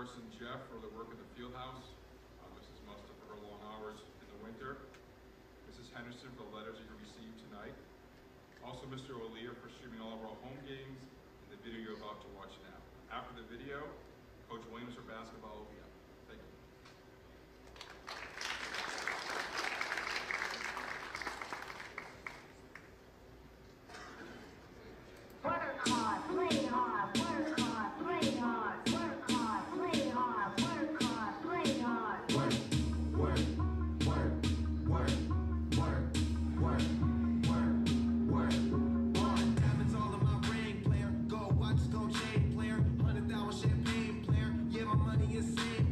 Morrison Jeff for the work in the field house. Mrs. Musta for her long hours in the winter. Mrs. Henderson for the letters that you received tonight. Also Mr. O'Lear for streaming all of our home games and the video you're about to watch now. After the video, Coach Williams for basketball will be up. Thank you. Work hard, play hard, work hard, play hard, work hard, play hard, work hard, play hard. Work, work, work, work, work, work, work, work. Diamonds all in my ring, player. Gold watches, gold chain, player. $100,000 champagne, player. Yeah, my money insane.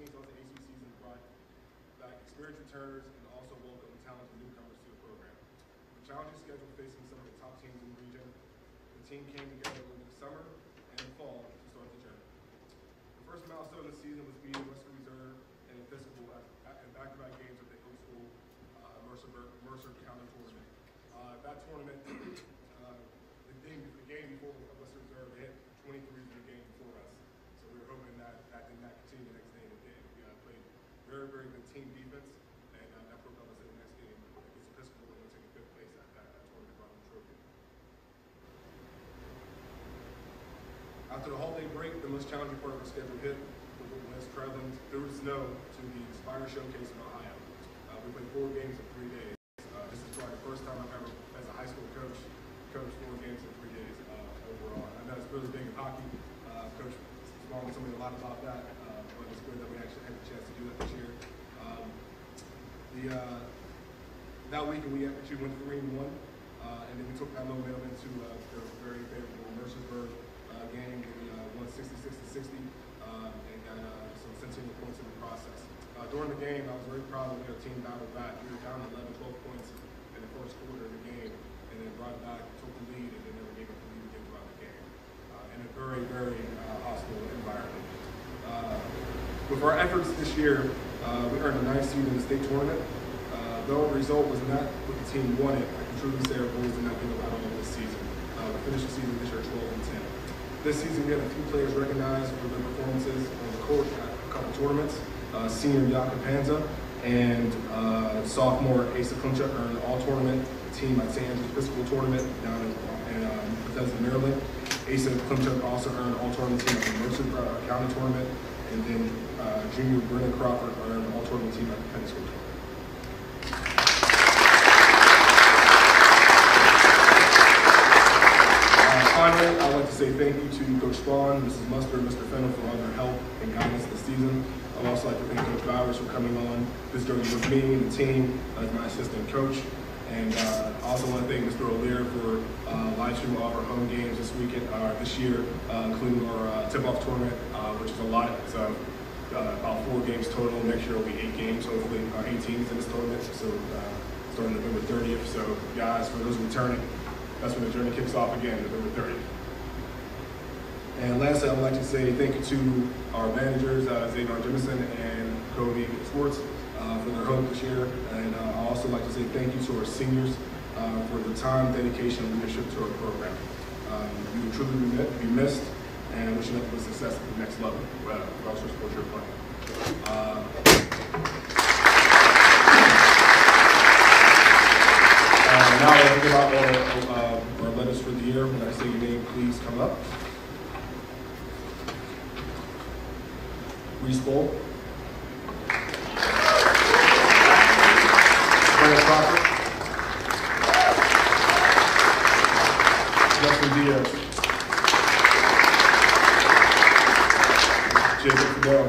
teams throughout the AC season brought back experienced returners and also welcomed talented newcomers to the program. With a challenging schedule facing some of the top teams in the region, the team came together over the summer and the fall to start the journey. The first milestone of the season was beating Western Reserve and Episcopal in back-to-back games of the Hill School Mercer County Tournament. That tournament, the game before Western Reserve, they hit 23 in the game before us. So we were hoping that did not continue the next day. It did. We played very, very good team defense, and that propelled us in the next game against Episcopal, and we're taking fifth place at that tournament, brought home trophy. After the holiday break, the most challenging part of the schedule hit was traveling through the snow to the Inspire Showcase in Ohio. We played 4 games in 3 days. This is probably the first time I've ever, as a high school coach, coached 4 games in 3 days overall. I know it's really big in hockey. Coach Small told me a lot about that, but it's good that we actually had the chance to do that this year. That weekend we actually went 3-1, and then we took that momentum into the very favorable Mercersburg game. We won 66-60 and got some sensational points in the process. During the game, I was very proud of the way our team battled back. We were down 11, 12 points in the first quarter of the game, and then brought back, took the lead, and then never gave up the lead again throughout the game. In a very, very hostile environment. With our efforts this year, we earned a 9th seed in the state tournament. Though the result was not what the team wanted, I can truly say our boys did not give up at all this season. We finished the season this year 12-10. This season, we had a few players recognized for their performances on the court at a couple tournaments. Senior Yaka Panza and sophomore Asa Kuncha earned all-tournament team at St. Andrews Episcopal Tournament down in Bethesda, Maryland. Asa Kuncha also earned all-tournament team at the Mercer County Tournament, and then junior Brennan Crawford earned all-tournament team at the Penn School Tournament. Finally, I'd like to say thank you to Coach Spawn, Mrs. Mustard, Mr. Fennell for all their help and guidance this season. I'd also like to thank Coach Bowers for coming on this journey with me and the team as my assistant coach. And I also want to thank Mr. O'Leary for live streaming all of our home games this weekend, this year, including our tip-off tournament, which is a lot. It's about 4 games total. Next year will be 8 games, hopefully 8 teams in this tournament. So starting November 30th. So guys, for those returning, that's when the journey kicks off again, November 30th. And lastly, I would like to say thank you to our managers, Xavier Jemison and Cody Sports, for their help this year. And I also like to say thank you to our seniors for the time, dedication, and leadership to our program. You will truly be missed, and wish you nothing but success at the next level, regardless of what you're playing. Now I think about our letters for the year. When I say your name, please come up. Reese Bowl. Brennan Crawford. Justin Diaz. Jacob Fidel.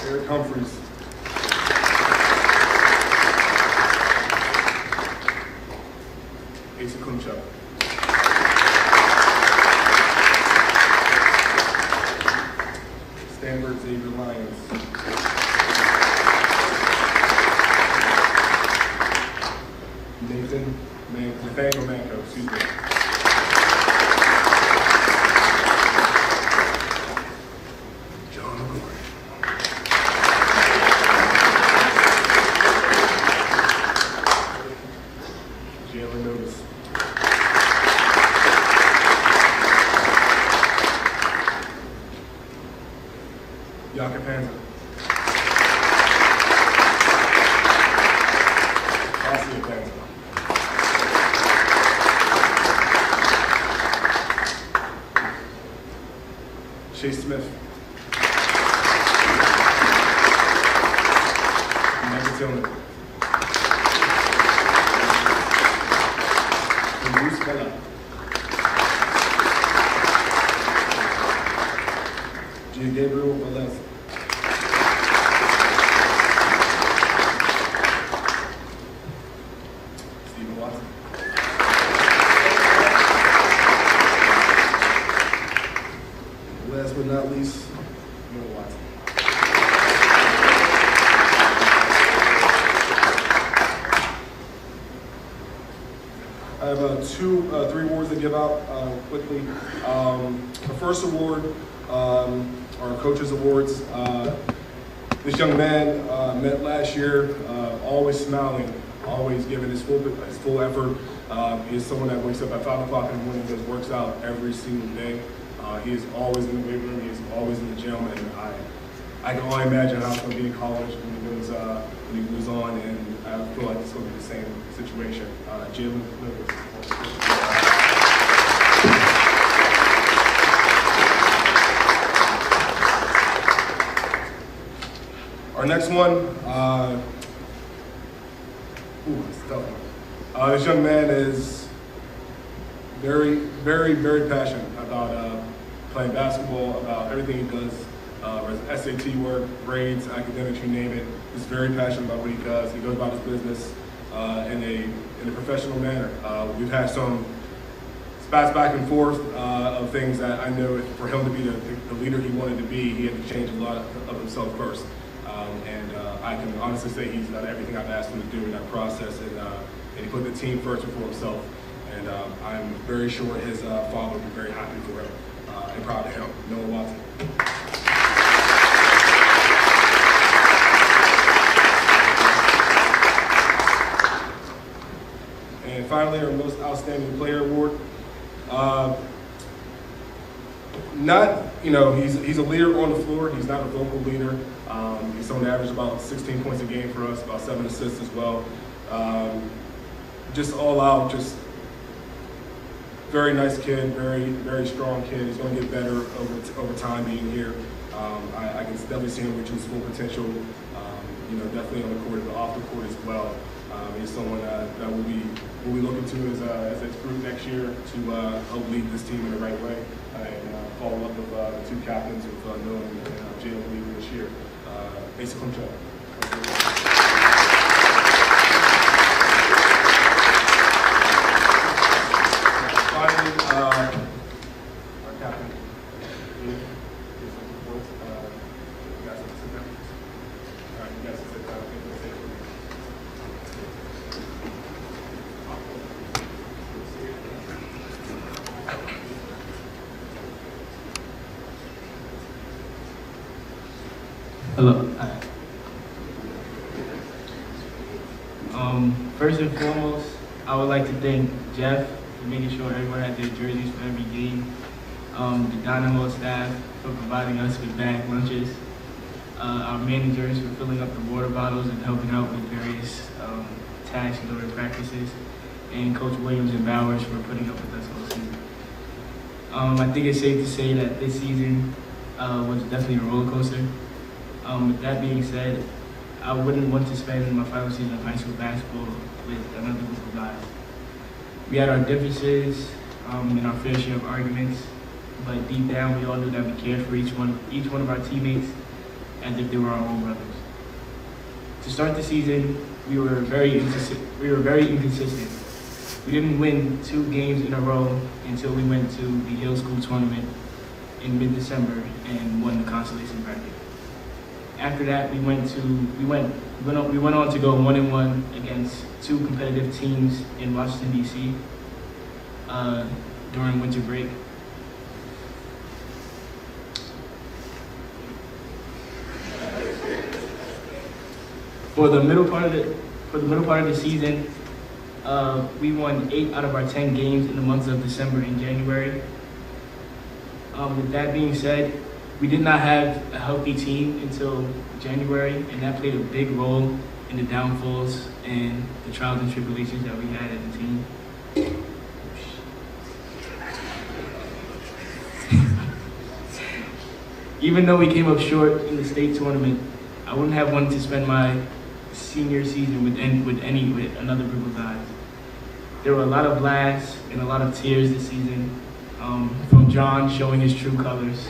Eric Humphreys. Asa Kuncha. Stanford Xavier Lyons. Nathaniel Manco, excuse me. John McCoy. Jalen Notice. Yaka Panza. Aussie Panza. Chase Smith. Michael Tillman. Bruce Bella. G. Gabriel Velez. Stephen Watson. but not least, Noah Watson. I have three awards to give out quickly. The first award are Coaches Awards. This young man met last year, always smiling, always giving his full effort. He is someone that wakes up at 5 o'clock in the morning, just works out every single day. He is always in the weight room. He is always in the gym, and I can only imagine how it's going to be in college when he moves on, and I feel like it's going to be the same situation. Jim Lewis. Our next one, it's a tough one. This young man is very, very, very passionate about playing basketball, about everything he does, SAT work, grades, academics, you name it. He's very passionate about what he does. He goes about his business in a professional manner. We've had some spats back and forth of things that I know for him to be the leader he wanted to be, he had to change a lot of himself first. I can honestly say he's done everything I've asked him to do in that process, and he put the team first before himself. And I'm very sure his father will be very happy for him and proud of him. Noah Watson. And finally, our most outstanding player award. He's a leader on the floor. He's not a vocal leader. He's someone that averages about 16 points a game for us, about 7 assists as well. Just all out, just very nice kid, very, very strong kid. He's going to get better over time being here. I can definitely see him reaching his full potential, definitely on the court, but off the court as well. He's someone that we'll be looking to as a group next year to help lead this team in the right way and follow up with the two captains with Noah and Jalen leading this year. Basically, finally, our captain. You guys have to sit down. All right, you guys can sit down. Hello. First and foremost, I would like to thank Jeff for making sure everyone had their jerseys for every game. The Dynamo staff for providing us with bag lunches. Our managers for filling up the water bottles and helping out with various tasks during practices. And Coach Williams and Bowers for putting up with us all season. I think it's safe to say that this season was definitely a roller coaster. With that being said, I wouldn't want to spend my final season of high school basketball with another group of guys. We had our differences and our fair share of arguments, but deep down we all knew that we cared for each one of our teammates as if they were our own brothers. To start the season, we were very inconsistent. We didn't win 2 games in a row until we went to the Hill School tournament in mid-December and won the consolation bracket. After that, we went on to go 1-1 against 2 competitive teams in Washington, D.C. During winter break. For the middle part of the season, we won 8 out of our 10 games in the months of December and January. With that being said, we did not have a healthy team until January, and that played a big role in the downfalls and the trials and tribulations that we had as a team. Even though we came up short in the state tournament, I wouldn't have wanted to spend my senior season with another group of guys. There were a lot of laughs and a lot of tears this season, from John showing his true colors,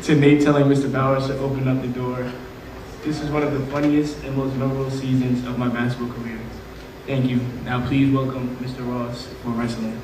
to Nate telling Mr. Bowers to open up the door. This was one of the funniest and most memorable seasons of my basketball career. Thank you. Now please welcome Mr. Ross for wrestling.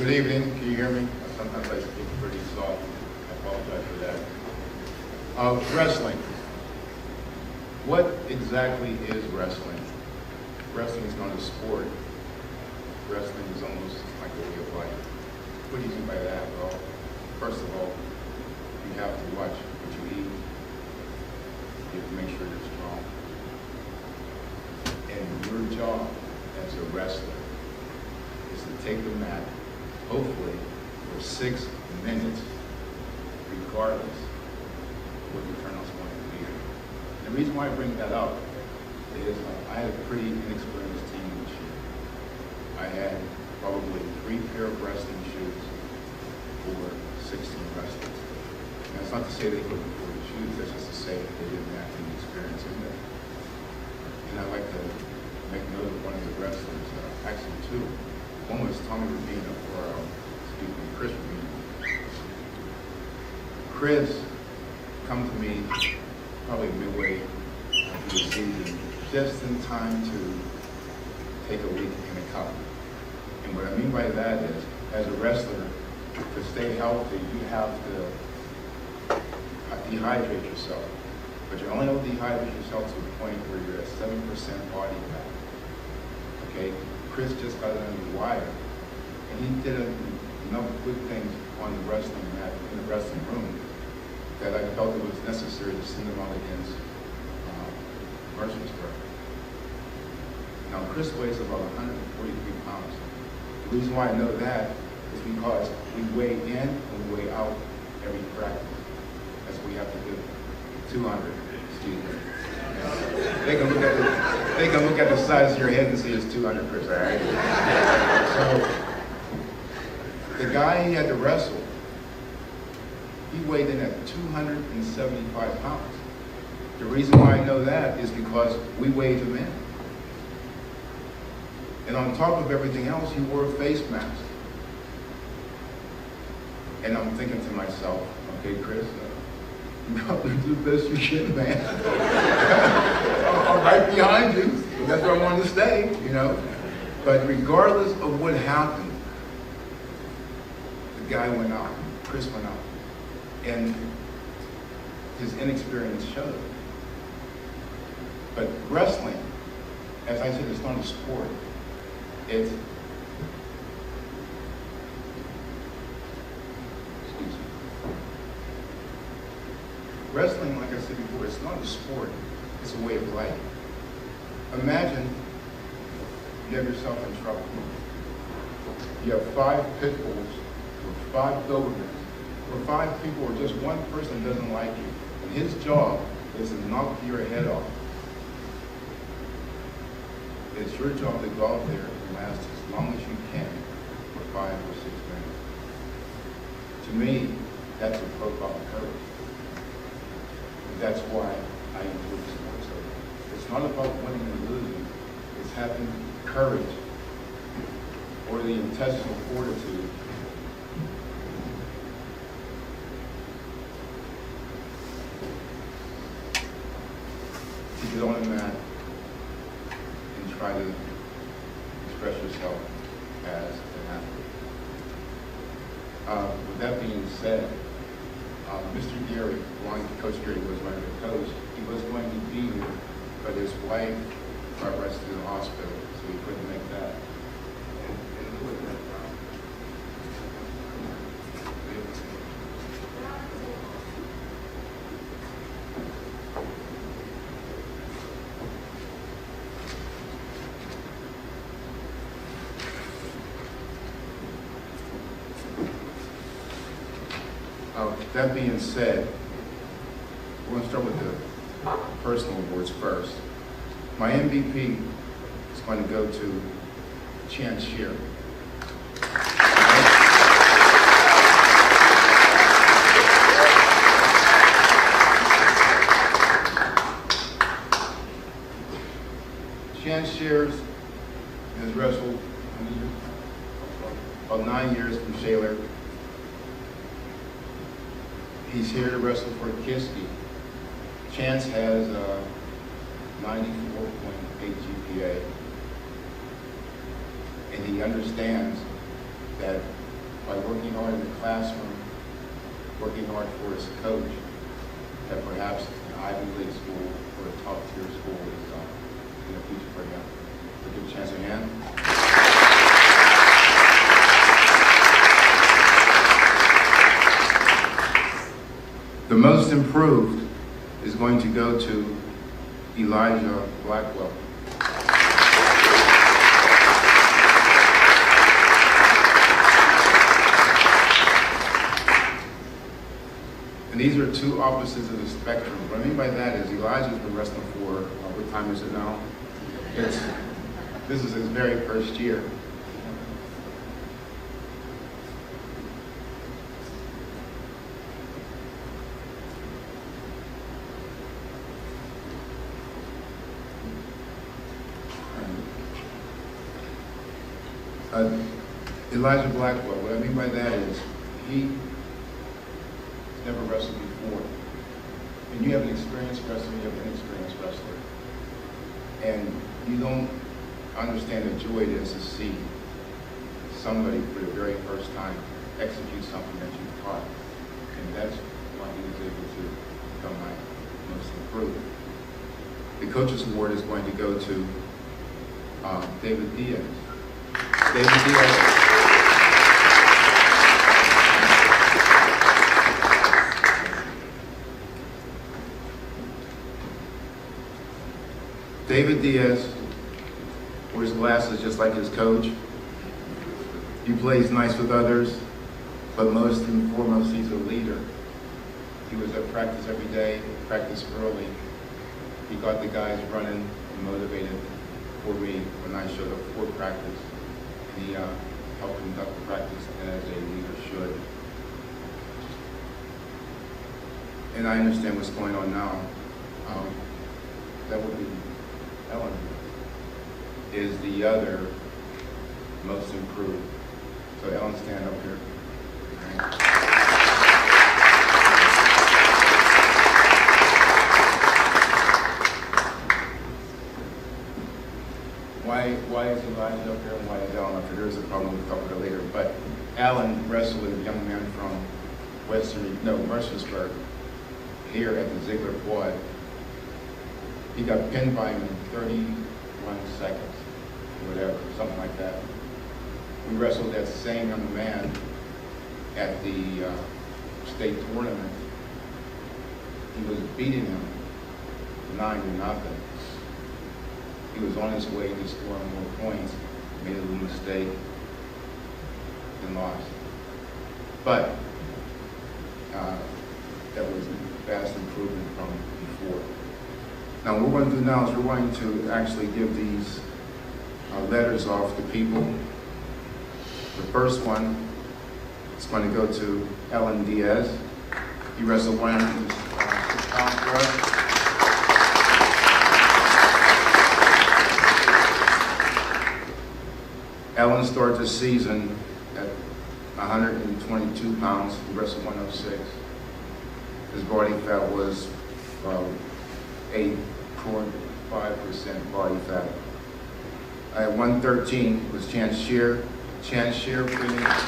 Good evening, can you hear me? Sometimes I speak pretty soft, I apologize for that. Wrestling. What exactly is wrestling? Wrestling is not a sport. Wrestling is almost like a way of life. What do you mean by that? Well, first of all, you have to watch what you eat. You have to make sure you're strong. And your job as a wrestler is to take the mat, hopefully, for 6 minutes, regardless of what the turnout's going to be. And the reason why I bring that up is I had a pretty inexperienced team this year. I had probably 3 pair of wrestling shoes for 16 wrestlers. And that's not to say they couldn't afford the shoes, that's just to say they didn't have any experience in it. And I'd like to make note of one of the wrestlers, actually 2. One was Tommy Rubino, or Chris Rubino. Chris come to me probably midway through the season, just in time to take a leak in a cup. And what I mean by that is, as a wrestler, to stay healthy, you have to dehydrate yourself. But you only have to dehydrate yourself to the point where you're at 7% body fat. Okay? Chris just got it under the wire. And he did enough good things on the wrestling mat, in the wrestling room, that I felt it was necessary to send him out against Mercersburg. Now, Chris weighs about 143 pounds. The reason why I know that is because we weigh in and we weigh out every practice. That's what we have to do. 200, excuse me. They can look at the size of your head and see it's 200, Chris, all right? So, the guy he had to wrestle, he weighed in at 275 pounds. The reason why I know that is because we weighed him in. And on top of everything else, he wore a face mask. And I'm thinking to myself, okay, Chris, you probably do the best you can, man. I'm right behind you. That's where I wanted to stay, you know. But regardless of what happened, the guy went out, Chris went out. And his inexperience showed. But wrestling, as I said, it's not a sport. It's, excuse me. Wrestling, like I said before, it's not a sport. It's a way of life. Imagine you have yourself in trouble. You have 5 pit bulls, or 5 Dobermans, or 5 people, or just one person doesn't like you. And his job is to knock your head off. It's your job to go out there and last as long as you can for 5 or 6 minutes. To me, that's a profile of courage. And that's why I enjoy sports so much. It's not about winning and losing. It's having courage or the intestinal fortitude to get on the mat and try to express yourself as an athlete. With that being said, Mr. Gary, Coach Gary was my coach. He was going to be here, but his wife got arrested in the hospital, so he couldn't make that. That being said, we're going to start with the personal awards first. My MVP is going to go to Chance Shear. Chance Shears has wrestled about 9 years from Shaler. He's here to wrestle for Kiski. Chance has 94.8 GPA. And he understands that by working hard in the classroom, working hard for his coach, that perhaps an Ivy League school or a top tier school is in the future for him. So give a chance to him. The most improved is going to go to Elijah Blackwell. And these are two opposites of the spectrum. What I mean by that is Elijah's been wrestling for, what time is it now? This is his very first year. Elijah Blackwell, what I mean by that is he never wrestled before. And you have an experienced wrestler, you have an inexperienced wrestler. And you don't understand the joy it is to see somebody for the very first time execute something that you taught. And that's why he was able to become my most improved. The Coaches Award is going to go to David Diaz. David Diaz. David Diaz wears glasses just like his coach. He plays nice with others, but most and foremost, he's a leader. He was at practice every day, practice early. He got the guys running and motivated for me when I showed up for practice. And he helped conduct the practice as a leader should. And I understand what's going on now. That would be Ellen is the other most improved. So Ellen, stand up here. Why is Elijah up here and why is Ellen up here? There's a problem we'll talk about later. But Alan wrestled with a young man from Mercersburg here at the Ziegler Quad. He got pinned by him in 31 seconds, or whatever, something like that. We wrestled that same young man at the state tournament. He was beating him 9-0. He was on his way to scoring more points, made a little mistake, and lost. But that was a vast improvement from before. Now, what we're going to do now is we're going to actually give these letters off to people. The first one is going to go to Ellen Diaz. He wrestled 106 pounds for us. Ellen started the season at 122 pounds. He wrestled 106. His body fat was 8.5% body fat. At 113 was Chance Shear. Chance Shear finished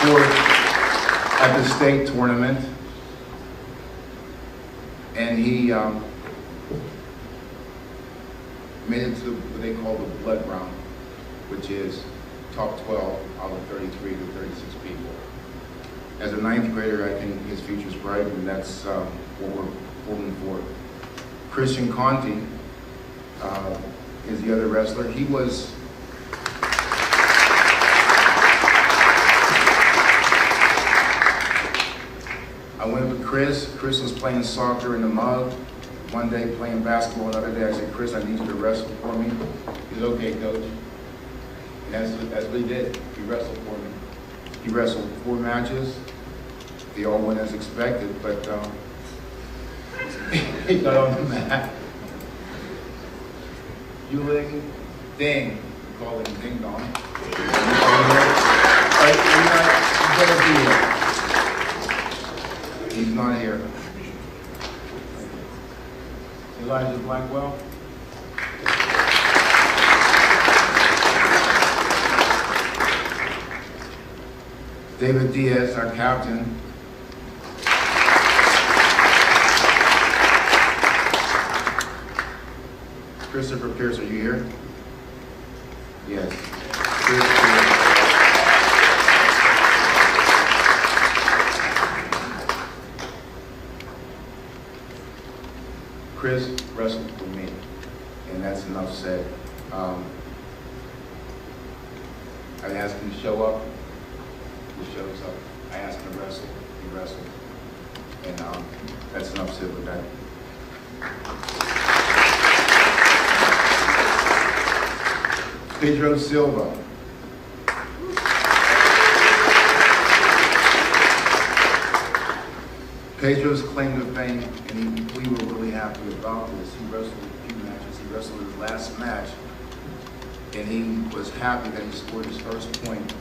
fourth at the state tournament. And he made it to what they call the blood round, which is top 12 out of 33 to 36 people. As a ninth grader, I think his future's bright, and that's what we're holding for. Christian Conti is the other wrestler. He was I went with Chris. Chris was playing soccer in the mud. One day playing basketball, another day I said, Chris, I need you to wrestle for me. He said, okay, coach. And that's what he did. He wrestled for me. He wrestled 4 matches. They all went as expected, but he got on the mat. Yuling Ding. We call him Ding Dong. He's not here. Elijah Blackwell. David Diaz, our captain. Christopher Pierce, are you here? Yes. Chris Pierce. Chris wrestled for me, and that's enough said. I asked him to show up, he shows up. I asked him to wrestle, he wrestled. And that's enough said with that. Pedro Silva. Pedro's claim to fame, and we were really happy about this. He wrestled a few matches. He wrestled his last match, and he was happy that he scored his first point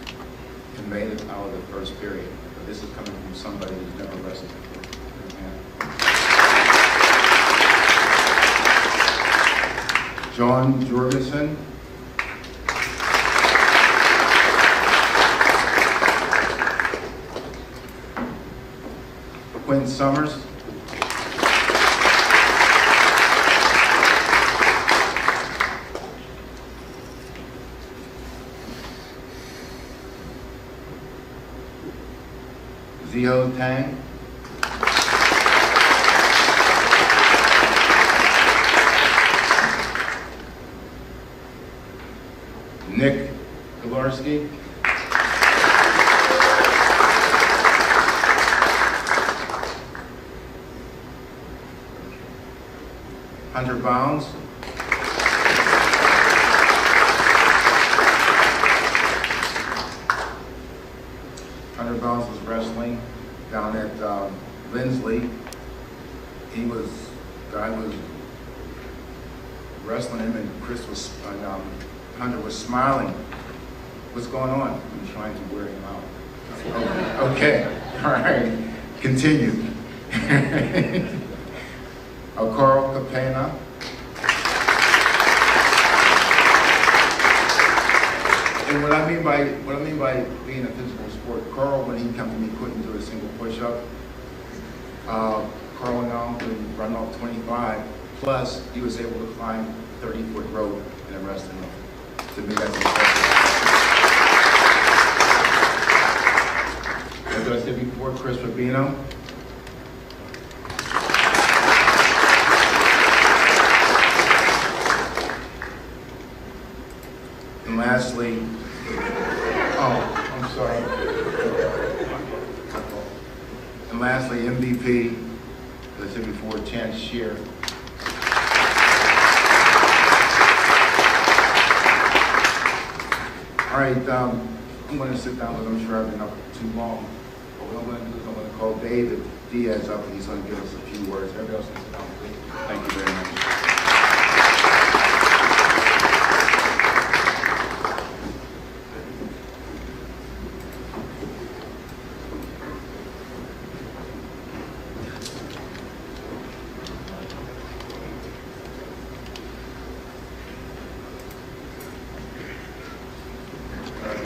and made it out of the first period. But this is coming from somebody who's never wrestled before. John Jorgensen. Quinn Summers. Zio Tang. Nick Galarski. Hunter Bounds. Hunter Bounds was wrestling down at Lindsley. Guy was wrestling him, and Hunter was smiling. What's going on? I'm trying to wear him out. Okay, all right, continue. Carl Capena. And what I mean by being a physical sport, Carl, when he came to me, couldn't do a single push-up. Carl now could run off 25. Plus, he was able to climb 30-foot rope in a wrestling room. To me, that's impressive. As I said before, Chris Rubino. And lastly, I'm sorry. And lastly, MVP, as I said before, Chance Shear. All right, I'm going to sit down because I'm sure I've been up too long. But what I'm going to do is I'm going to call David Diaz up, and he's going to give us a few words. Everybody else can sit down, please. Thank you very much.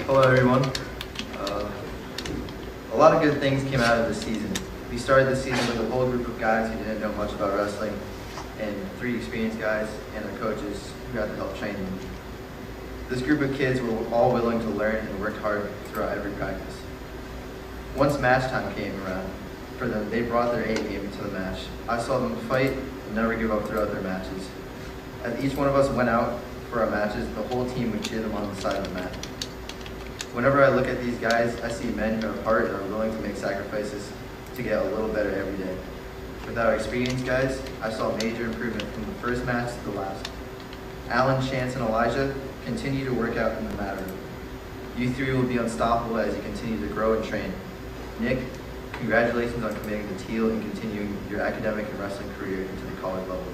Hello everyone. A lot of good things came out of the season. We started the season with a whole group of guys who didn't know much about wrestling, and 3 experienced guys and their coaches who had to help train them. This group of kids were all willing to learn and worked hard throughout every practice. Once match time came around for them, they brought their A game into the match. I saw them fight and never give up throughout their matches. As each one of us went out for our matches, the whole team would cheer them on the side of the mat. Whenever I look at these guys, I see men who have heart and are willing to make sacrifices to get a little better every day. With our experienced guys, I saw major improvement from the first match to the last. Alan, Chance, and Elijah continue to work out in the mat room. You 3 will be unstoppable as you continue to grow and train. Nick, congratulations on committing to Teal and continuing your academic and wrestling career into the college level.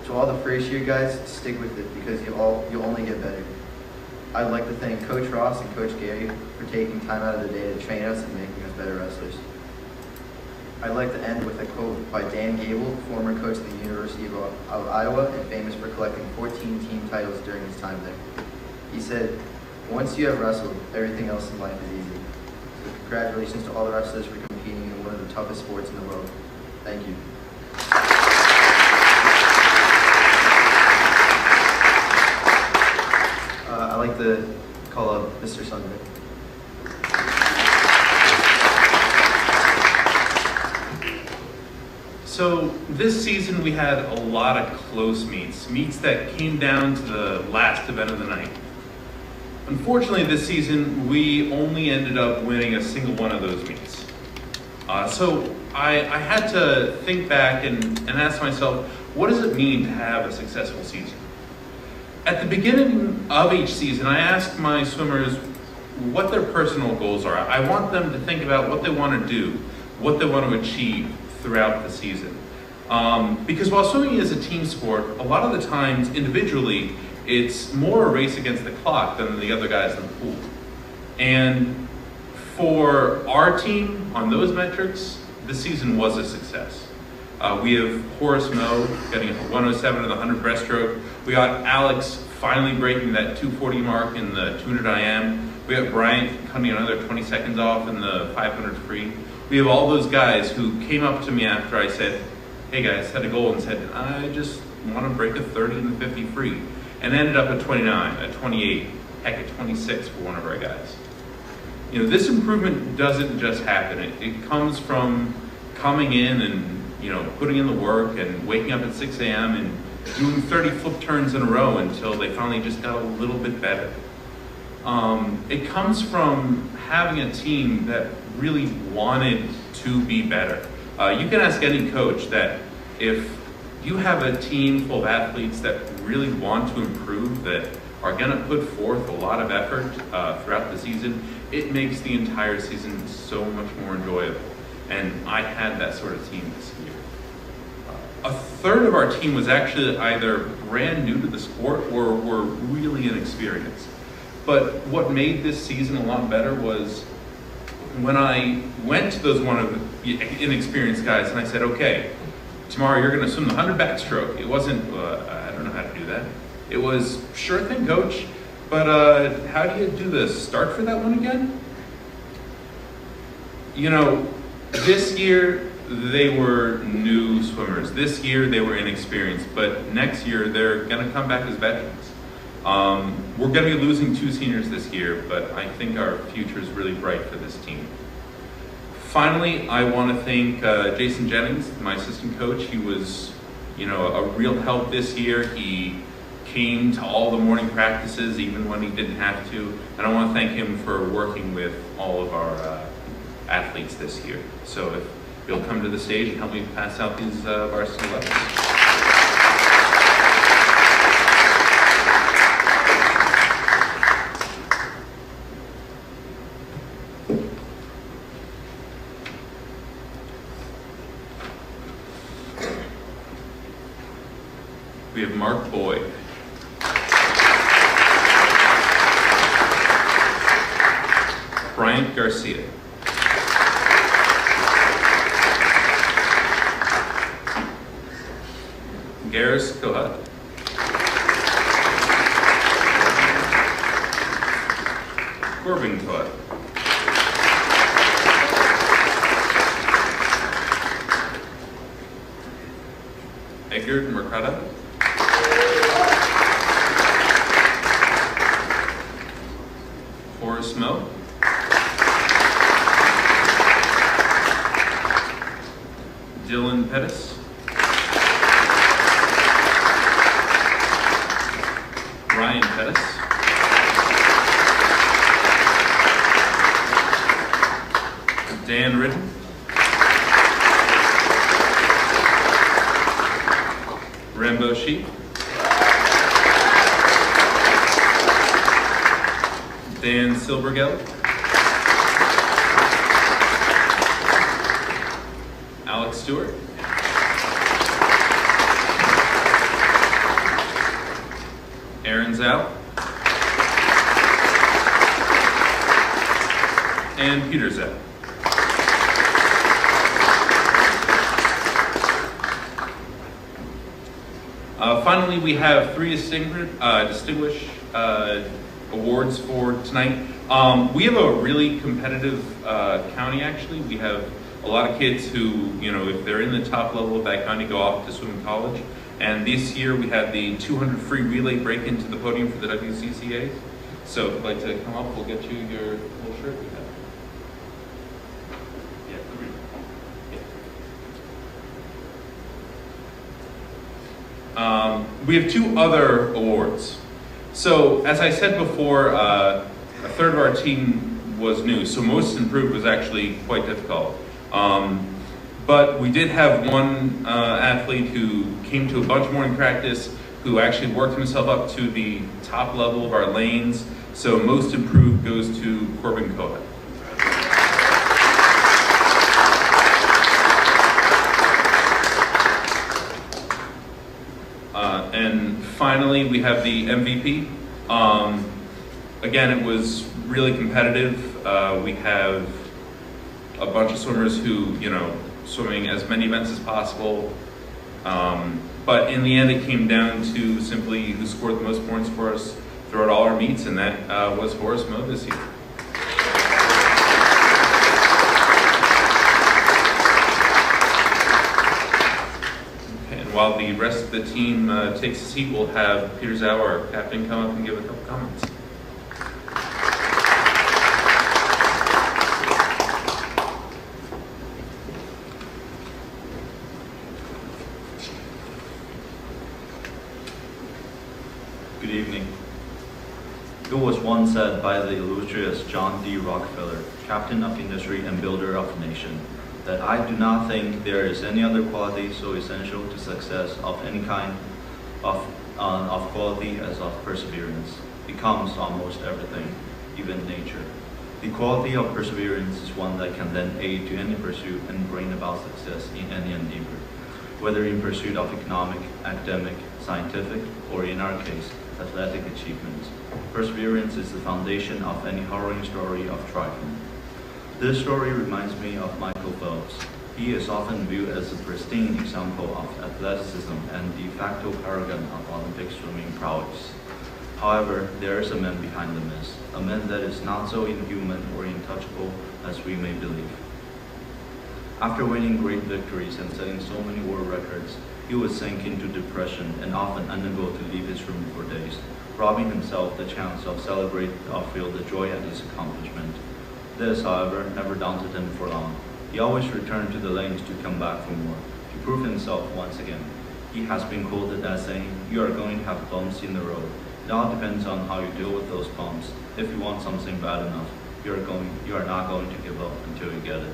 To all the first year guys, stick with it because you'll only get better. I'd like to thank Coach Ross and Coach Gary for taking time out of their day to train us and making us better wrestlers. I'd like to end with a quote by Dan Gable, former coach of the University of Iowa and famous for collecting 14 team titles during his time there. He said, "Once you have wrestled, everything else in life is easy." So congratulations to all the wrestlers for competing in one of the toughest sports in the world. Thank you. I'd like to call up Mr. Sunday. So this season we had a lot of close meets that came down to the last event of the night. Unfortunately, this season we only ended up winning a single one of those meets. So I had to think back and ask myself, what does it mean to have a successful season? At the beginning of each season, I asked my swimmers what their personal goals are. I want them to think about what they want to do, what they want to achieve throughout the season. Because while swimming is a team sport, a lot of the times individually, it's more a race against the clock than the other guys in the pool. And for our team, on those metrics, the season was a success. We have Horace Moe getting a 107 in the 100 breaststroke. We got Alex finally breaking that 240 mark in the 200 IM. We got Bryant cutting another 20 seconds off in the 500 free. We have all those guys who came up to me after I said, hey guys, had a goal and said, I just want to break a 30 in the 50 free. And ended up at 29, at 28, heck, at 26 for one of our guys. You know, this improvement doesn't just happen. It comes from coming in and, you know, putting in the work and waking up at 6 a.m. and doing 30 flip turns in a row until they finally just got a little bit better. It comes from having a team that really wanted to be better. You can ask any coach that if you have a team full of athletes that really want to improve, that are going to put forth a lot of effort throughout the season, it makes the entire season so much more enjoyable. And I had that sort of team this year. A third of our team was actually either brand new to the sport or were really inexperienced. But what made this season a lot better was when I went to those one of the inexperienced guys and I said, okay, tomorrow you're going to swim the 100 backstroke. It wasn't, I don't know how to do that. It was, sure thing, coach, but how do you do the start for that one again? You know, this year they were new swimmers. This year they were inexperienced, but next year they're going to come back as veterans. We're going to be losing 2 seniors this year, but I think our future is really bright for this team. Finally, I want to thank Jason Jennings, my assistant coach. He was, you know, a real help this year. He came to all the morning practices, even when he didn't have to. And I want to thank him for working with all of our athletes this year. So if you'll come to the stage and help me pass out these varsity letters. We have Mark Boyd. Bryant Garcia. Garris Kohut. Corbin Kohut. Edgar Mercado. Horace Moe. Dylan Pettis. Ryan Pettis. Dan Ridden. Rambo Sheep. Dan Silbergeld. Alex Stewart. Aaron Zhao. And Peter Zhao. Finally, we have 3 distinguished awards for tonight. We have a really competitive county, actually. We have a lot of kids who, if they're in the top level of that county, go off to swim in college. And this year we had the 200 free relay break into the podium for the WCCA. So if you'd like to come up, we'll get you your little shirt we have. We have 2 other awards. So as I said before, a third of our team was new, so most improved was actually quite difficult. But we did have one athlete who came to a bunch morning practice, who actually worked himself up to the top level of our lanes. So most improved goes to Corbin Cohen. And finally, we have the MVP. Again, it was really competitive. We have a bunch of swimmers who, swimming as many events as possible. But in the end, it came down to simply who scored the most points for us throughout all our meets, and that was Horace Moe this year. Okay, and while the rest of the team takes a seat, we'll have Peter Zhao, our captain, come up and give a couple comments. Good evening. It was once said by the illustrious John D. Rockefeller, captain of industry and builder of a nation, that I do not think there is any other quality so essential to success of any kind of quality as of perseverance. It comes almost everything, even nature. The quality of perseverance is one that can lend aid to any pursuit and bring about success in any endeavor, whether in pursuit of economic, academic, scientific, or in our case, athletic achievements. Perseverance is the foundation of any harrowing story of triumph. This story reminds me of Michael Phelps. He is often viewed as a pristine example of athleticism and de facto paragon of Olympic swimming prowess. However, there is a man behind the mist, a man that is not so inhuman or untouchable as we may believe. After winning great victories and setting so many world records, he would sink into depression and often unable to leave his room for days, robbing himself the chance of celebrate or feel the joy at his accomplishment. This, however, never daunted him for long. He always returned to the lanes to come back for more, to prove himself once again. He has been quoted as saying, "You are going to have bumps in the road. It all depends on how you deal with those bumps. If you want something bad enough, you are not going to give up until you get it."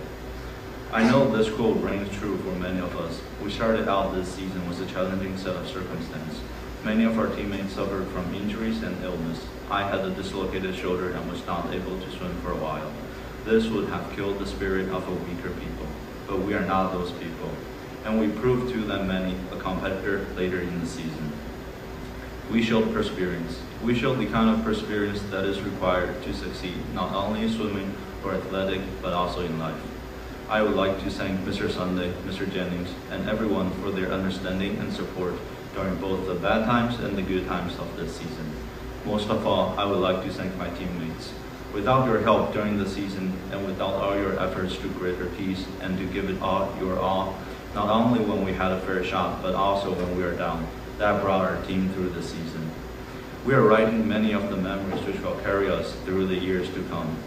I know this quote rings true for many of us. We started out this season with a challenging set of circumstances. Many of our teammates suffered from injuries and illness. I had a dislocated shoulder and was not able to swim for a while. This would have killed the spirit of a weaker people, but we are not those people. And we proved to them many a competitor later in the season. We showed perseverance. We showed the kind of perseverance that is required to succeed, not only in swimming or athletic, but also in life. I would like to thank Mr. Sunday, Mr. Jennings, and everyone for their understanding and support during both the bad times and the good times of this season. Most of all, I would like to thank my teammates. Without your help during the season, and without all your efforts to greater peace and to give it all your all, not only when we had a fair shot, but also when we are down, that brought our team through the season. We are writing many of the memories which will carry us through the years to come,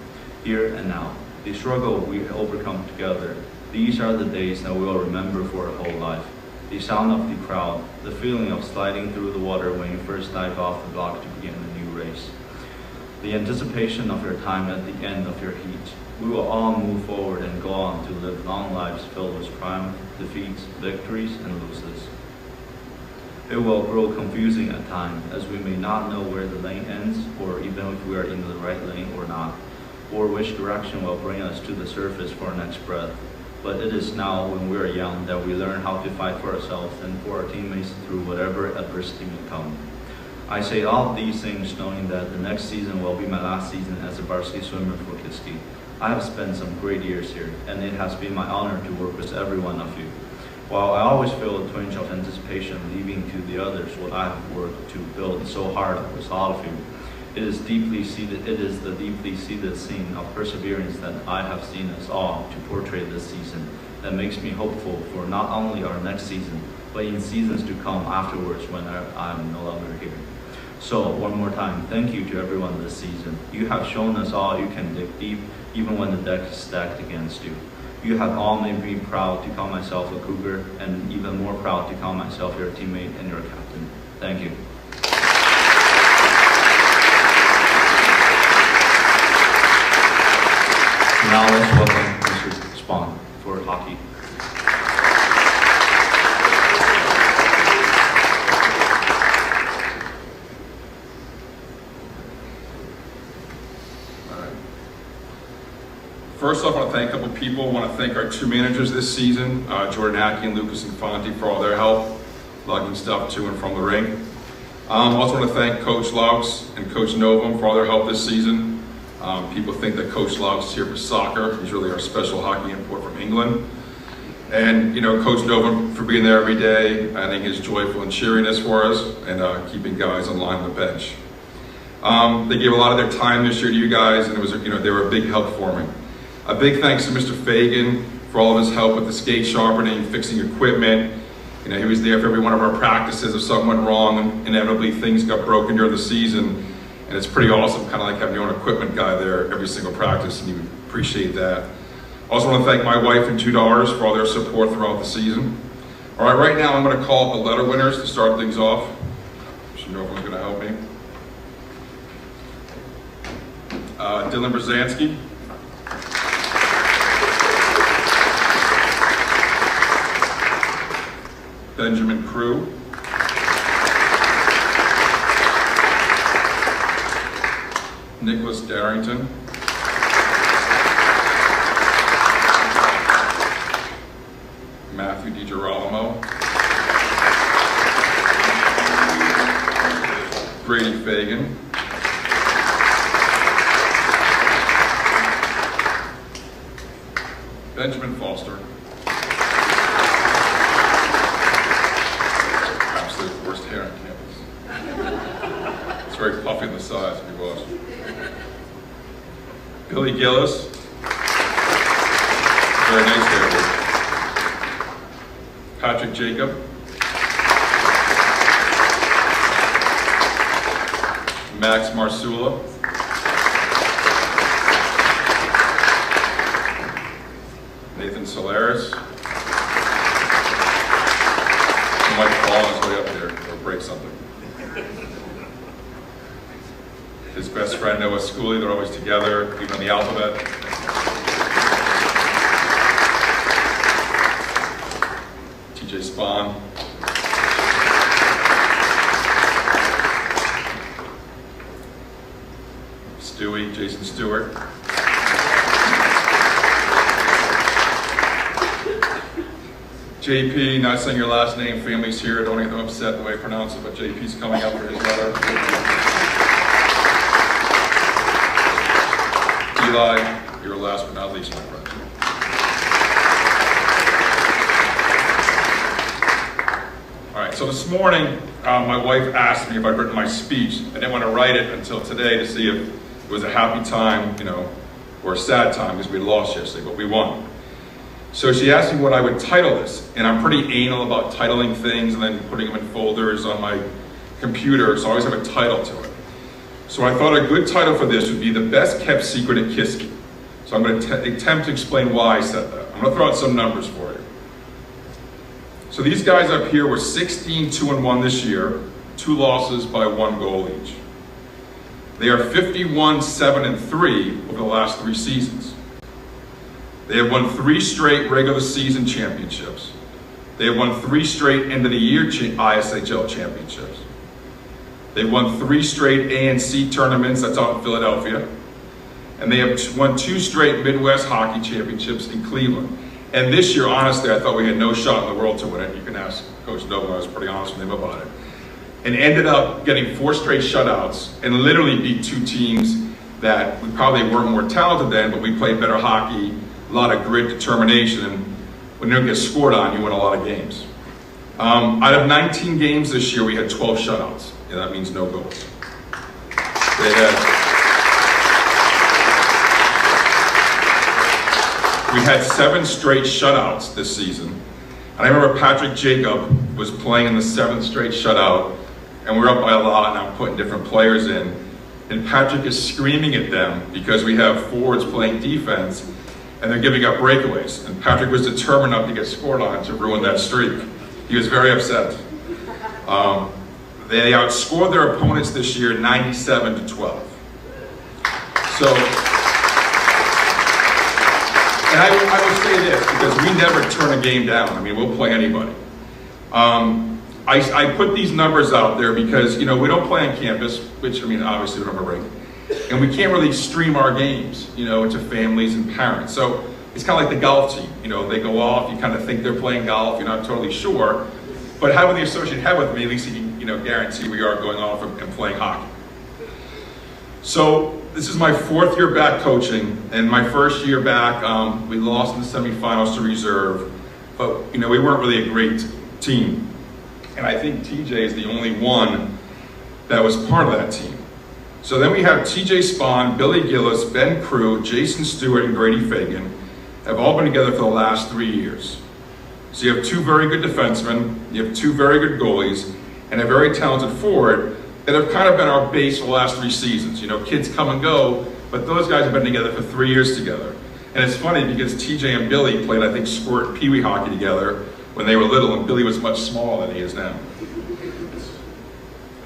here and now. The struggle we overcome together, these are the days that we will remember for a whole life. The sound of the crowd, the feeling of sliding through the water when you first dive off the block to begin a new race. The anticipation of your time at the end of your heat. We will all move forward and go on to live long lives filled with triumph, defeats, victories, and losses. It will grow confusing at times, as we may not know where the lane ends, or even if we are in the right lane or not, or which direction will bring us to the surface for our next breath. But it is now, when we are young, that we learn how to fight for ourselves and for our teammates through whatever adversity may come. I say all these things knowing that the next season will be my last season as a varsity swimmer for Kiski. I have spent some great years here, and it has been my honor to work with every one of you. While I always feel a twinge of anticipation leaving to the others what I have worked to build so hard with all of you, It is deeply seated. It is the deeply seated scene of perseverance that I have seen us all to portray this season that makes me hopeful for not only our next season, but in seasons to come afterwards when I'm no longer here. So one more time, thank you to everyone this season. You have shown us all you can dig deep even when the deck is stacked against you. You have all made me proud to call myself a Cougar, and even more proud to call myself your teammate and your captain. Thank you. Now let's welcome Mr. Spahn for hockey. First off, I want to thank a couple people. I want to thank our two managers this season, Jordan Ackey and Lucas Infanti, for all their help, lugging stuff to and from the rink. I also want to thank Coach Laux and Coach Novum for all their help this season. People think that Coach Laux is here for soccer. He's really our special hockey import from England. And, Coach Novum for being there every day. I think is joyful and cheering us for us and keeping guys on line on the bench. They gave a lot of their time this year to you guys, and it was, they were a big help for me. A big thanks to Mr. Fagan for all of his help with the skate sharpening, fixing equipment. He was there for every one of our practices. If something went wrong, and inevitably things got broken during the season. And it's pretty awesome, kind of like having your own equipment guy there every single practice, and you appreciate that. Also want to thank my wife and two daughters for all their support throughout the season. All right, right now I'm going to call up the letter winners to start things off. Should know if one's going to help me. Dylan Brzezinski. Benjamin Crew. Nicholas Darrington. Matthew DiGirolamo. Brady Fagan. Benjamin Foster. Absolute worst hair on campus. It's very puffy on the sides if you watch. Billy Gillis. Very nice hair. Patrick Jacob. Max Marsula. Nathan Solaris. He might fall on his way up there or break something. His best friend Noah Schooley, they're always together, even on the alphabet. TJ Spahn. Stewie, Jason Stewart. JP, not saying your last name, family's here, don't get them upset the way I pronounce it, but JP's coming up for his letter. Eli, you're last but not least, my friend. All right, so this morning, my wife asked me if I'd written my speech. I didn't want to write it until today to see if it was a happy time, or a sad time because we lost yesterday, but we won. So she asked me what I would title this, and I'm pretty anal about titling things and then putting them in folders on my computer, so I always have a title to it. So I thought a good title for this would be The Best Kept Secret at Kiski. So I'm going to attempt to explain why I said that. I'm going to throw out some numbers for you. So these guys up here were 16-2-1 this year, 2 losses by 1 goal each. They are 51-7-3 over the last 3 seasons. They have won 3 straight regular season championships. They have won 3 straight end of the year ISHL championships. They've won 3 straight ANC tournaments, that's out in Philadelphia. And they have won 2 straight Midwest hockey championships in Cleveland. And this year, honestly, I thought we had no shot in the world to win it. You can ask Coach Noble, I was pretty honest with him about it. And ended up getting 4 straight shutouts and literally beat 2 teams that we probably weren't more talented than, but we played better hockey, a lot of grit, determination, and when you don't get scored on, you win a lot of games. Out of 19 games this year, we had 12 shutouts. Yeah, that means no goals. They we had 7 straight shutouts this season. And I remember Patrick Jacob was playing in the 7th straight shutout, and we're up by a lot, and I'm putting different players in. And Patrick is screaming at them because we have forwards playing defense, and they're giving up breakaways. And Patrick was determined not to get scored on to ruin that streak. He was very upset. They outscored their opponents this year 97-12. So, and I will say this, because we never turn a game down. I mean, we'll play anybody. I put these numbers out there because, we don't play on campus, which, obviously we don't have a ring. And we can't really stream our games, to families and parents. So it's kind of like the golf team. They go off, you kind of think they're playing golf, you're not totally sure. But having the associate head with me, at least you can, guarantee we are going off and playing hockey. So this is my 4th year back coaching, and my first year back, we lost in the semifinals to reserve, but we weren't really a great team. And I think TJ is the only one that was part of that team. So then we have TJ Spahn, Billy Gillis, Ben Crew, Jason Stewart, and Grady Fagan have all been together for the last 3 years. So you have 2 very good defensemen, you have 2 very good goalies, and a very talented forward that have kind of been our base for the last 3 seasons. Kids come and go, but those guys have been together for 3 years together. And it's funny because TJ and Billy played, I think, squirt peewee hockey together when they were little, and Billy was much smaller than he is now.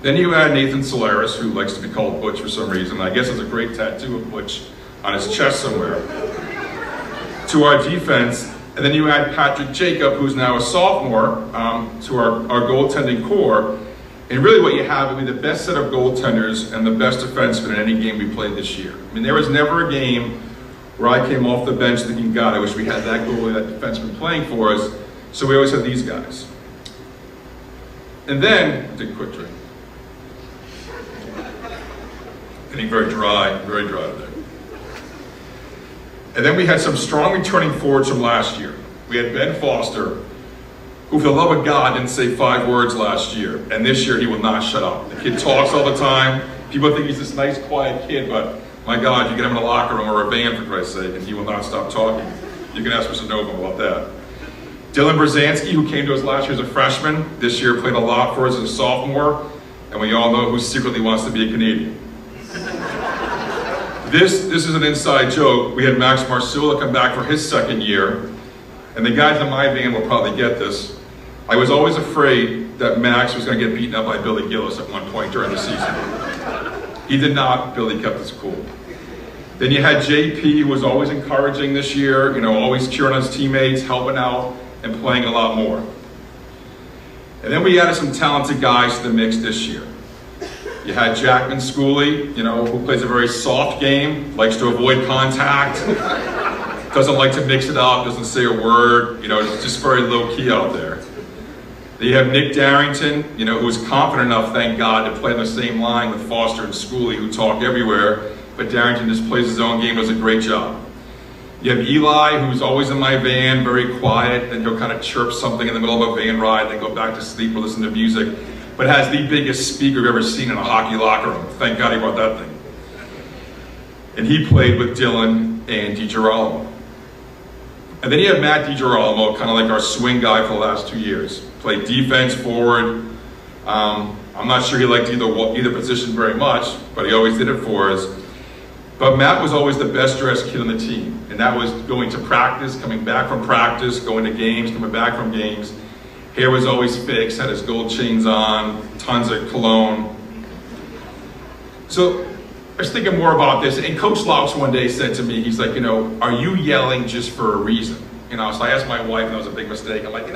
Then you add Nathan Solaris, who likes to be called Butch for some reason. I guess there's a great tattoo of Butch on his chest somewhere. To our defense, and then you add Patrick Jacob, who's now a sophomore, to our goaltending core. And really what you have would be the best set of goaltenders and the best defensemen in any game we played this year. There was never a game where I came off the bench thinking, God, I wish we had that goalie, that defenseman playing for us. So we always had these guys. And then, take a quick drink. Getting very dry today. And then we had some strong returning forwards from last year. We had Ben Foster, who for the love of God didn't say 5 words last year. And this year he will not shut up. The kid talks all the time. People think he's this nice, quiet kid, but my God, you get him in a locker room or a van, for Christ's sake, and he will not stop talking. You can ask Mr. Nova about that. Dylan Brzezinski, who came to us last year as a freshman, this year played a lot for us as a sophomore, and we all know who secretly wants to be a Canadian. This is an inside joke. We had Max Marsula come back for his 2nd year, and the guys in my van will probably get this. I was always afraid that Max was going to get beaten up by Billy Gillis at one point during the season. He did not. Billy kept his cool. Then you had JP, who was always encouraging this year, always cheering on his teammates, helping out, and playing a lot more. And then we added some talented guys to the mix this year. You had Jackman Schooley, who plays a very soft game, likes to avoid contact, doesn't like to mix it up, doesn't say a word, it's just very low-key out there. Then you have Nick Darrington, who's confident enough, thank God, to play on the same line with Foster and Schooley, who talk everywhere, but Darrington just plays his own game, does a great job. You have Eli, who's always in my van, very quiet, and he'll kind of chirp something in the middle of a van ride, then go back to sleep or listen to music, but has the biggest speaker I've ever seen in a hockey locker room. Thank God he brought that thing. And he played with Dylan and DiGirolamo. And then you have Matt DiGirolamo, kind of like our swing guy for the last 2 years. Played defense, forward. I'm not sure he liked either position very much, but he always did it for us. But Matt was always the best dressed kid on the team. And that was going to practice, coming back from practice, going to games, coming back from games. Hair was always fixed, had his gold chains on, tons of cologne. So I was thinking more about this, and Coach Louts one day said to me, he's like, are you yelling just for a reason? So I asked my wife, and that was a big mistake. I'm like,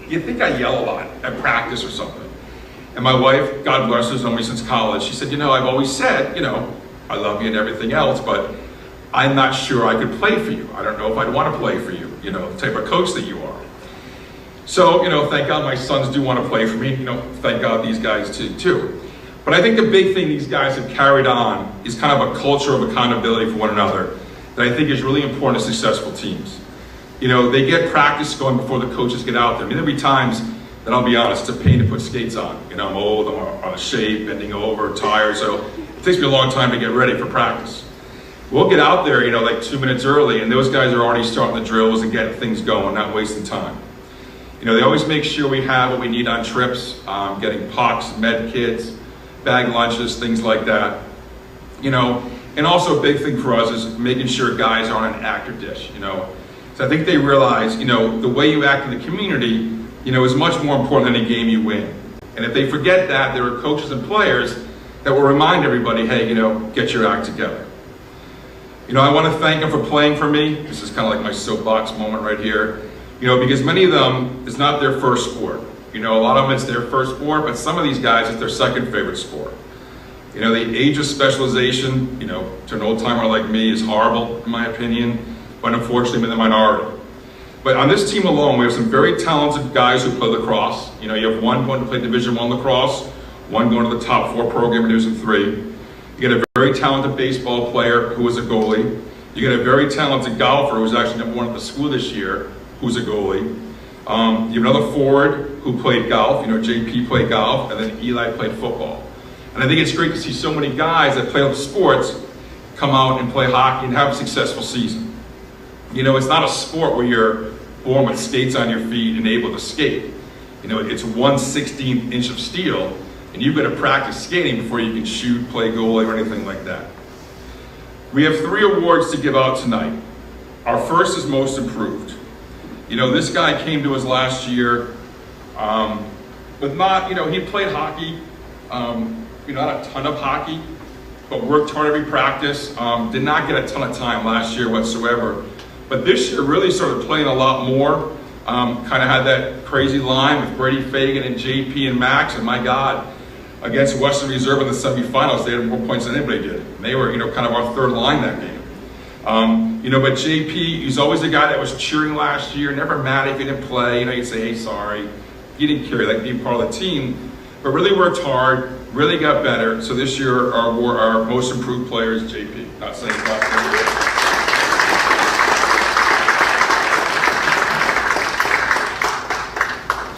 you think I yell a lot at practice or something? And my wife, God bless her, has known me since college. She said, I've always said, I love you and everything else, but I'm not sure I could play for you. I don't know if I'd want to play for you, the type of coach that you are. So, thank God my sons do want to play for me. Thank God these guys do too. But I think the big thing these guys have carried on is kind of a culture of accountability for one another that I think is really important to successful teams. They get practice going before the coaches get out there. There'll be times that I'll be honest, it's a pain to put skates on. I'm old, I'm out of shape, bending over, tired. So It takes me a long time to get ready for practice. We'll get out there, like 2 minutes early, and those guys are already starting the drills and getting things going, not wasting time. They always make sure we have what we need on trips, getting pucks, med kits, bag lunches, things like that. And also a big thing for us is making sure guys are on an active dish, So I think they realize, the way you act in the community, is much more important than any game you win. And if they forget that, there are coaches and players that will remind everybody, hey, get your act together. I want to thank them for playing for me. This is kind of like my soapbox moment right here. Because many of them, it's not their first sport. A lot of them, it's their first sport, but some of these guys, it's their second favorite sport. The age of specialization, to an old timer like me is horrible, in my opinion, but unfortunately, I'm in the minority. But on this team alone, we have some very talented guys who play lacrosse. You have one going to play Division I lacrosse, one going to the top 4 program in Division III. You get a very talented baseball player who is a goalie. You get a very talented golfer who's actually #1 at the school this year, who's a goalie. You have another forward who played golf. JP played golf, and then Eli played football. And I think it's great to see so many guys that play other sports come out and play hockey and have a successful season. It's not a sport where you're born with skates on your feet and able to skate. It's 1/16 inch of steel, and you've got to practice skating before you can shoot, play goalie, or anything like that. We have 3 awards to give out tonight. Our first is Most Improved. This guy came to us last year with not, he played hockey, not a ton of hockey, but worked hard every practice. Did not get a ton of time last year whatsoever. But this year really started playing a lot more. Kind of had that crazy line with Brady Fagan and JP and Max, and my God, against Western Reserve in the semifinals, they had more points than anybody did. And they were, kind of our third line that game. But JP, he's always the guy that was cheering last year, never mad if he didn't play. You'd say, hey, sorry. He didn't care, like being part of the team, but really worked hard, really got better. So this year, our Most Improved player is JP. Not saying it's not saying.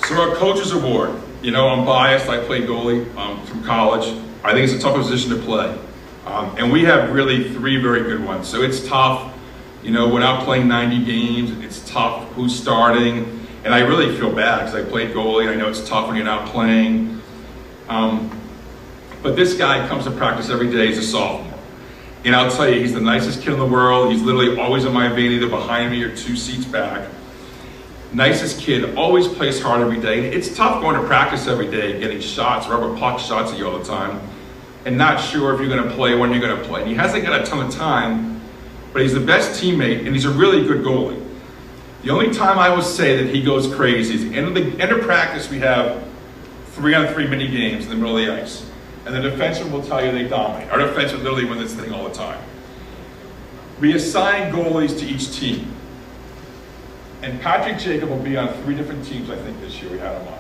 So our Coaches Award, I'm biased. I played goalie from college. I think it's a tough position to play. And we have really 3 very good ones. So it's tough. We're not playing 90 games. It's tough who's starting. And I really feel bad because I played goalie. I know it's tough when you're not playing. But this guy comes to practice every day. He's a sophomore. And I'll tell you, he's the nicest kid in the world. He's literally always in my van, either behind me or 2 seats back. Nicest kid, always plays hard every day. It's tough going to practice every day, getting shots, rubber puck shots at you all the time, and not sure if you're going to play, when you're going to play. And he hasn't got a ton of time, but he's the best teammate, and he's a really good goalie. The only time I will say that he goes crazy is end of practice. We have 3-on-3 mini games in the middle of the ice, and the defenseman will tell you they dominate. Our defenseman literally wins this thing all the time. We assign goalies to each team. And Patrick Jacob will be on 3 different teams, I think, this year we had him on.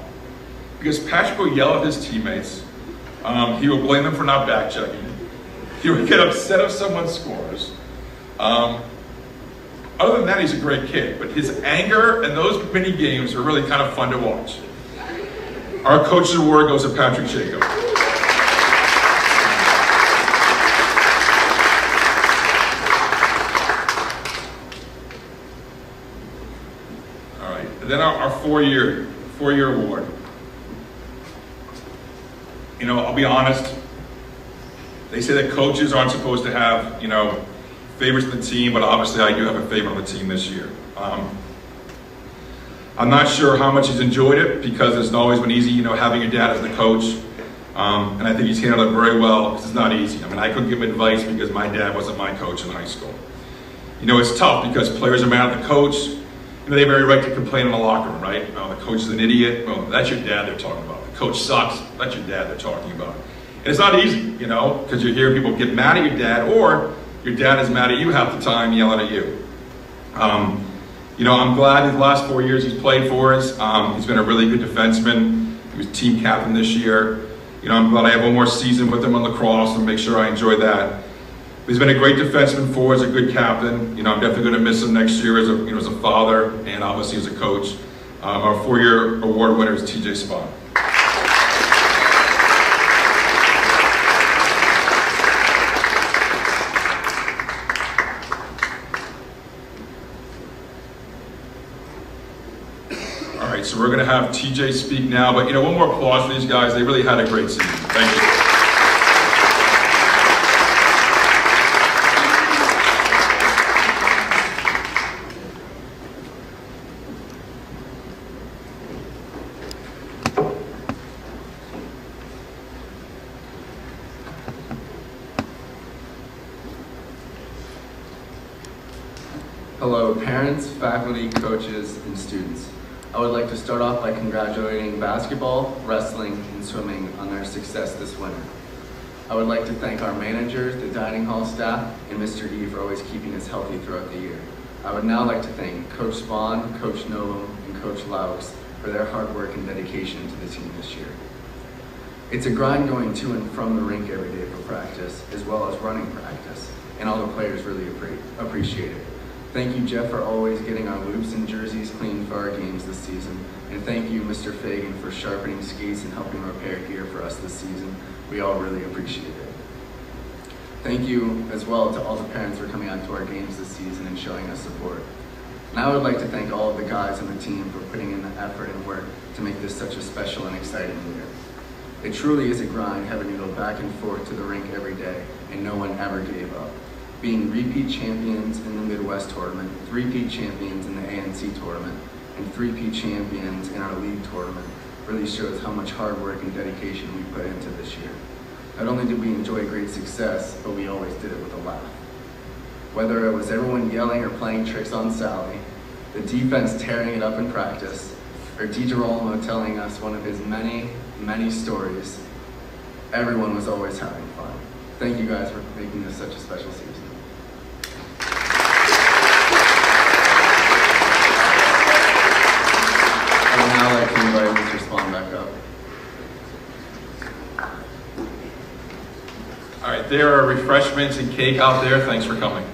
Because Patrick will yell at his teammates. He will blame them for not back checking. He will get upset if someone scores. Other than that, he's a great kid. But his anger and those mini games are really kind of fun to watch. Our Coach's Award goes to Patrick Jacob. And then our 4-year award. I'll be honest. They say that coaches aren't supposed to have, favorites in the team, but obviously I do have a favorite on the team this year. I'm not sure how much he's enjoyed it because it's always been easy, having your dad as the coach. And I think he's handled it very well because it's not easy. I couldn't give him advice because my dad wasn't my coach in high school. It's tough because players are mad at the coach. They have every right to complain in the locker room, right? The coach is an idiot. Well, that's your dad they're talking about. The coach sucks. That's your dad they're talking about. And it's not easy, because you hear people get mad at your dad, or your dad is mad at you half the time, yelling at you. I'm glad the last 4 years he's played for us. He's been a really good defenseman. He was team captain this year. I'm glad I have one more season with him on lacrosse and make sure I enjoy that. He's been a great defenseman for us, a good captain. I'm definitely going to miss him next year as a father and obviously as a coach. Our 4-year award winner is TJ Spahn. we're going to have TJ speak now, but you know, one more applause for these guys. They really had a great season. Thank you. Hello, parents, faculty, coaches, and students. I would like to start off by congratulating basketball, wrestling, and swimming on their success this winter. I would like to thank our managers, the dining hall staff, and Mr. E for always keeping us healthy throughout the year. I would now like to thank Coach Spahn, Coach Novum, and Coach Laux for their hard work and dedication to the team this year. It's a grind going to and from the rink every day for practice, as well as running practice, and all the players really appreciate it. Thank you, Jeff, for always getting our loops and jerseys clean for our games this season. And thank you, Mr. Fagan, for sharpening skates and helping repair gear for us this season. We all really appreciate it. Thank you as well to all the parents for coming out to our games this season and showing us support. And I would like to thank all of the guys on the team for putting in the effort and work to make this such a special and exciting year. It truly is a grind having to go back and forth to the rink every day, and no one ever gave up. Being repeat champions in the Midwest tournament, three-peat champions in the ANC tournament, and three-peat champions in our league tournament really shows how much hard work and dedication we put into this year. Not only did we enjoy great success, but we always did it with a laugh. Whether it was everyone yelling or playing tricks on Sally, the defense tearing it up in practice, or DiGirolamo telling us one of his many, many stories, everyone was always having fun. Thank you guys for making this such a special season. I would now like to invite Mr. Spahn back up. All right, there are refreshments and cake out there. Thanks for coming.